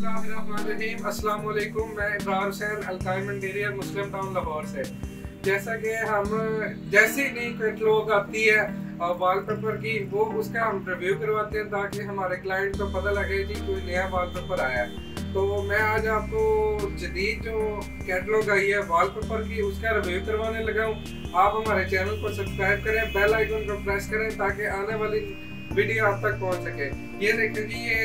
बिस्मिल्लाहिर्रहमानिर्रहीम। अस्सलाम वालेकुम। मैं इब्रार हुसैन, अल्काइम इंटीरियर, मुस्लिम टाउन लाहौर से। जैसा कि हम जैसे ही नई कैटलॉग आती है वॉलपेपर की, वो उसका हम रिव्यू करवाते हैं ताकि हमारे क्लाइंट को पता लगे कि कोई नया वॉलपेपर आया है। तो मैं आज आपको जदीद जो कैटलॉग आई है वॉलपेपर की, उसका रिव्यू करवाने लगा हूँ। आप हमारे चैनल को सब्सक्राइब करें, बेल आइकन को प्रेस करें ताकि आने वाली वीडियो आप तक पहुँच सके। ये देखें जी, ये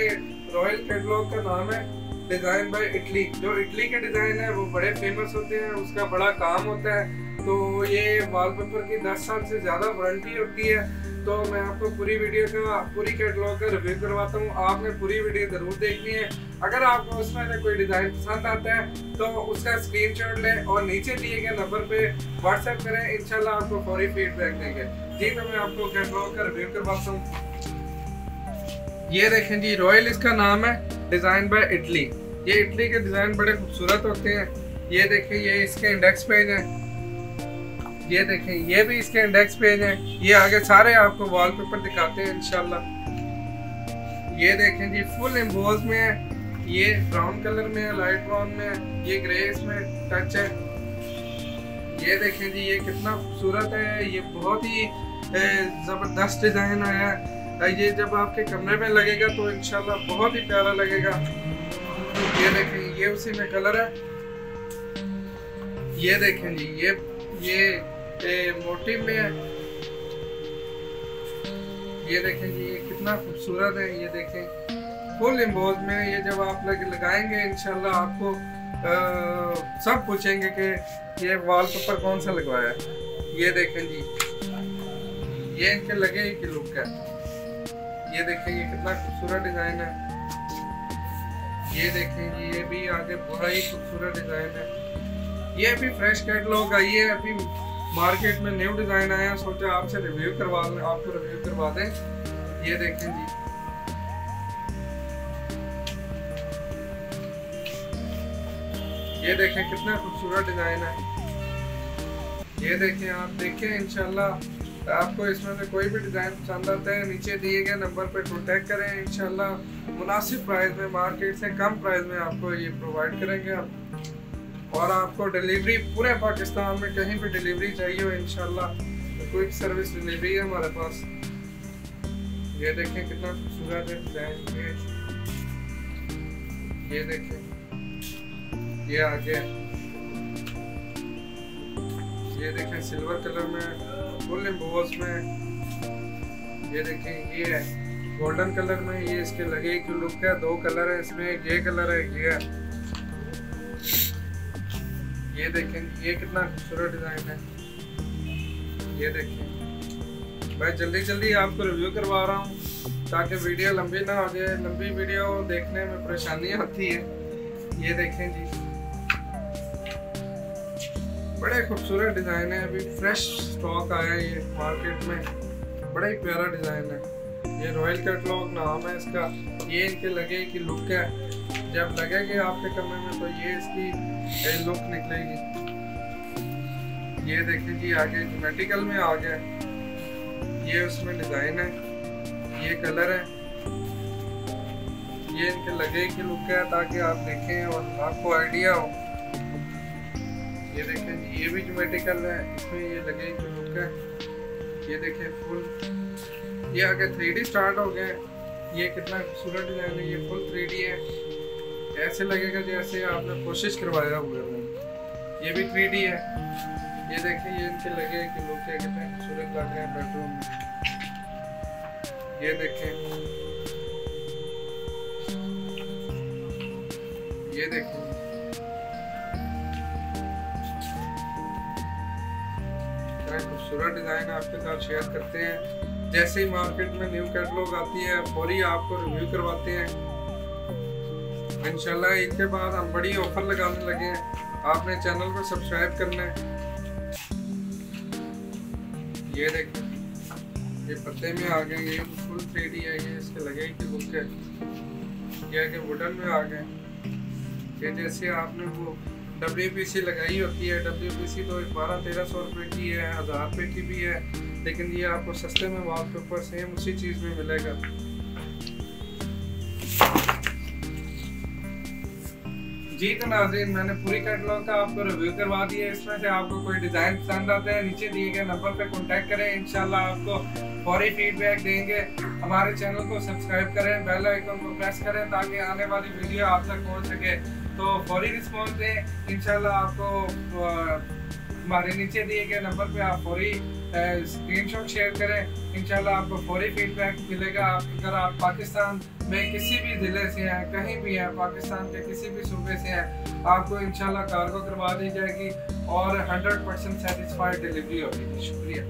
रॉयल कैटलॉग का नाम है, डिज़ाइन बाय इटली। जो इटली के डिज़ाइन है वो बड़े फेमस होते हैं, उसका बड़ा काम होता है। तो ये वॉलपेपर की 10 साल से ज़्यादा वारंटी होती है। तो मैं आपको पूरी वीडियो का, पूरी कैटलॉग का रिव्यू करवाता हूँ। आपने पूरी वीडियो ज़रूर देखनी है। अगर आपको उसमें से कोई डिज़ाइन पसंद आता है तो उसका स्क्रीनशॉट लें और नीचे दिए गए नंबर पे व्हाट्सएप करें। इंशाल्लाह आपको फौरी फीडबैक देंगे। जी, तो मैं आपको कैटलॉग का रिव्यू करवाता हूँ। ये देखें जी, रॉयल इसका नाम है, डिज़ाइन बाय इटली। ये इटली के डिज़ाइन बड़े खूबसूरत होते हैं। ये देखें, ये इसके इंडेक्स पेज है। ये देखें, ये भी इसके इंडेक्स पेज है। ये आगे सारे आपको वॉलपेपर दिखाते हैं इंशाल्लाह। ये देखें जी, फुल एम्बोज में है। ये ब्राउन कलर में है, लाइट ब्राउन में है, ये ग्रे इसमें टच है। ये देखें जी, ये कितना खूबसूरत है। ये बहुत ही ज़बरदस्त डिज़ाइन आया है। ये जब आपके कमरे में लगेगा तो इंशाल्लाह बहुत ही प्यारा लगेगा। ये देखें, ये उसी में कलर है। ये देखें जी, ये मोटिव में है। ये देखें जी, ये कितना खूबसूरत है। ये देखें, फुल एम्बोज में। ये जब आप लगाएंगे इंशाल्लाह आपको सब पूछेंगे कि ये वॉलपेपर कौन सा लगवाया है। ये देखें जी, ये इनके लगे की लुक है। ये देखें, ये कितना खूबसूरत डिज़ाइन है। ये देखें जी, ये भी आगे बड़ा ही खूबसूरत डिज़ाइन है। ये भी फ्रेश कैटलॉग आई है, अभी मार्केट में न्यू डिज़ाइन आया। सोचा आपसे रिव्यू करवा लें, आपको रिव्यू करवा दें। ये देखें जी, ये देखें कितना खूबसूरत डिज़ाइन है। ये देखें, आप देखें इंशाल्लाह आपको इसमें से कोई भी डिज़ाइन पसंद आता है, नीचे दिए गए नंबर पर कॉन्टेक्ट करें। इंशाल्लाह मुनासिब प्राइस में, मार्केट से कम प्राइस में आपको ये प्रोवाइड करेंगे आप। और आपको डिलीवरी पूरे पाकिस्तान में कहीं भी डिलीवरी चाहिए हो इंशाल्लाह तो क्विक सर्विस डिलीवरी है हमारे पास। ये देखें कितना खूबसूरत है डिज़ाइन। ये देखें, ये आगे ये देखें सिल्वर कलर में, फुल एम्बोस में। ये देखें, ये है गोल्डन कलर में। ये इसके लगे की लुक है। 2 कलर है इसमें, ये कलर है, ये है। ये देखें, ये कितना खूबसूरत डिज़ाइन है। ये देखें, मैं जल्दी जल्दी आपको रिव्यू करवा रहा हूँ ताकि वीडियो लंबी ना हो जाए। लंबी वीडियो देखने में परेशानी होती है। ये देखें जी, बड़े खूबसूरत डिज़ाइन है। अभी फ्रेश स्टॉक आया है ये मार्केट में, बड़ा ही प्यारा डिज़ाइन है। ये रॉयल कैटलॉग नाम है इसका। ये इनके लगे की लुक है। जब लगेगी आपके कमरे में तो ये इसकी लुक निकलेगी। ये देखें जी, आगे ज्योमेट्रिकल में आ गया। ये उसमें डिज़ाइन है, ये कलर है। ये इनके लगे की लुक है ताकि आप देखें और आपको आइडिया हो। ये देखें जी, ये भी ज्योमेट्रिकल है, इसमें ये लगे की लुक है। ये देखें फुल, ये आगे 3D स्टार्ट हो गए। ये कितना खूबसूरत डिज़ाइन है। ये फुल 3D है। ऐसे लगेगा जैसे आपने कोशिश करवाया हुआ है। ये भी 3D है। ये देखें, ये इनके लगे कि लुक है, कितने खूबसूरत लग रहे हैं बेडरूम में। ये देखें, ये देखें, खूबसूरत डिज़ाइन आपके साथ शेयर करते हैं। जैसे ही मार्केट में न्यू कैटलॉग आती है फौरी आपको रिव्यू करवाते हैं इंशाल्लाह। इसके बाद हम बड़ी ऑफर लगाने लगे हैं। आपने चैनल को सब्सक्राइब करना है। ये देखें, ये पत्ते में आ गए। ये फुल 3D है। ये इसके लगे की लुक है। ये आगे वुडन में आ गए। ये जैसे आपने वो WPC लगाई होती है। WPC तो 1200-1300 रुपये की है, 1000 रुपये की भी है, लेकिन ये आपको सस्ते में वॉलपेपर सेम उसी चीज़ में मिलेगा। जी तो नाज़रीन, मैंने पूरी कैटलॉग का आपको रिव्यू करवा दिया। इसमें से आपको कोई डिज़ाइन पसंद आता है, नीचे दिए गए नंबर पे कांटेक्ट करें, इंशाल्लाह आपको फौरी फीडबैक देंगे। हमारे चैनल को सब्सक्राइब करें, बेल आइकन को प्रेस करें ताकि आने वाली वीडियो आप तक पहुंच सके। तो फौरी रिस्पॉन्स दें, इंशाल्लाह आपको हमारे नीचे दिए गए नंबर पे आप फौरी स्क्रीनशॉट शेयर करें, इंशाल्लाह आपको फौरी फीडबैक मिलेगा। अगर आप पाकिस्तान में किसी भी ज़िले से हैं, कहीं भी हैं, पाकिस्तान के किसी भी सूबे से हैं, आपको इंशाल्लाह कार्गो करवा दी जाएगी और 100% सेटिस्फाइड डिलीवरी होगी। शुक्रिया।